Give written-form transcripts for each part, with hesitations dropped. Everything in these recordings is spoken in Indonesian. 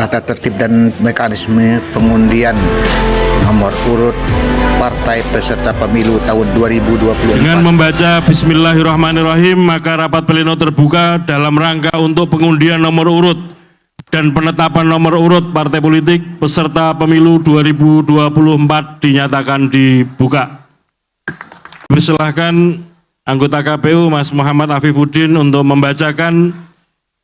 tata tertib dan mekanisme pengundian nomor urut partai peserta pemilu tahun 2024. Dengan membaca Bismillahirrahmanirrahim, maka rapat pleno terbuka dalam rangka untuk pengundian nomor urut dan penetapan nomor urut partai politik peserta pemilu 2024 dinyatakan dibuka. Persilahkan anggota KPU Mas Muhammad Afifuddin untuk membacakan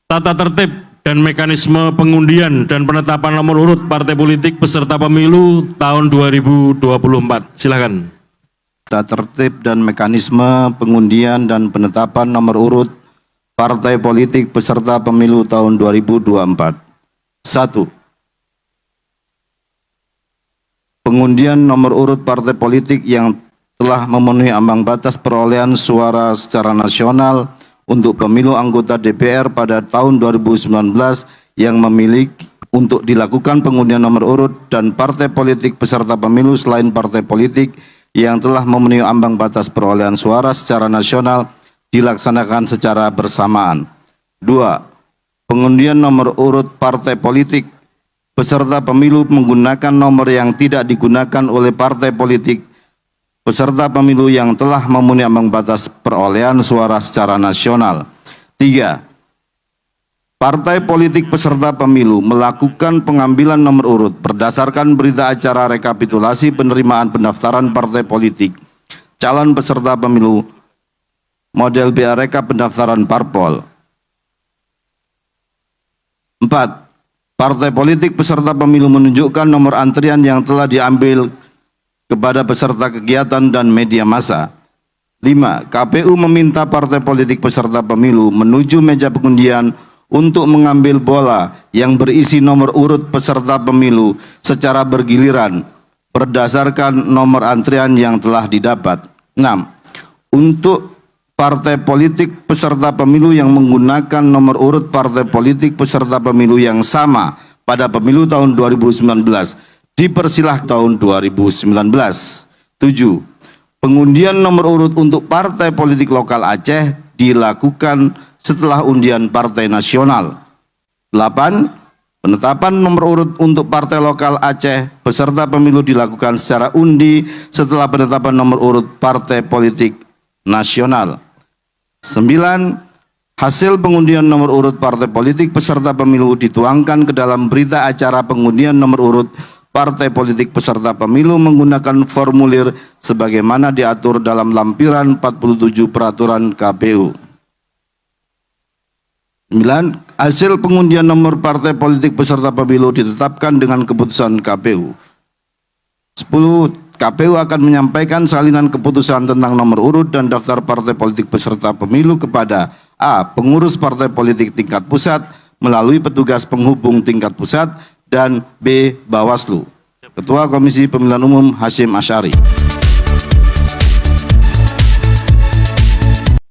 tata tertib dan mekanisme pengundian dan penetapan nomor urut partai politik peserta pemilu tahun 2024. Silakan. Tata tertib dan mekanisme pengundian dan penetapan nomor urut partai politik peserta pemilu tahun 2024. 1. Pengundian nomor urut partai politik yang telah memenuhi ambang batas perolehan suara secara nasional untuk pemilu anggota DPR pada tahun 2019 yang memiliki untuk dilakukan pengundian nomor urut dan partai politik peserta pemilu selain partai politik yang telah memenuhi ambang batas perolehan suara secara nasional dilaksanakan secara bersamaan. 2. Pengundian nomor urut partai politik peserta pemilu menggunakan nomor yang tidak digunakan oleh partai politik peserta pemilu yang telah memenuhi ambang batas perolehan suara secara nasional. 3. Partai politik peserta pemilu melakukan pengambilan nomor urut berdasarkan berita acara rekapitulasi penerimaan pendaftaran partai politik calon peserta pemilu model BA pendaftaran parpol. 4. Partai politik peserta pemilu menunjukkan nomor antrian yang telah diambil kepada peserta kegiatan dan media massa. 5. KPU meminta partai politik peserta pemilu menuju meja pengundian untuk mengambil bola yang berisi nomor urut peserta pemilu secara bergiliran berdasarkan nomor antrian yang telah didapat. 6. Untuk partai politik peserta pemilu yang menggunakan nomor urut partai politik peserta pemilu yang sama pada pemilu tahun 2019 dipersilahkan tahun 2019. 7. Pengundian nomor urut untuk partai politik lokal Aceh dilakukan setelah undian partai nasional. 8. Penetapan nomor urut untuk partai lokal Aceh peserta pemilu dilakukan secara undi setelah penetapan nomor urut partai politik nasional. 9. Hasil pengundian nomor urut partai politik peserta pemilu dituangkan ke dalam berita acara pengundian nomor urut partai politik peserta pemilu menggunakan formulir sebagaimana diatur dalam lampiran 47 peraturan KPU. 9. Hasil pengundian nomor partai politik peserta pemilu ditetapkan dengan keputusan KPU. 10. KPU akan menyampaikan salinan keputusan tentang nomor urut dan daftar partai politik peserta pemilu kepada A. Pengurus partai politik tingkat pusat melalui petugas penghubung tingkat pusat dan B. Bawaslu. Ketua Komisi Pemilihan Umum Hasyim Asyari.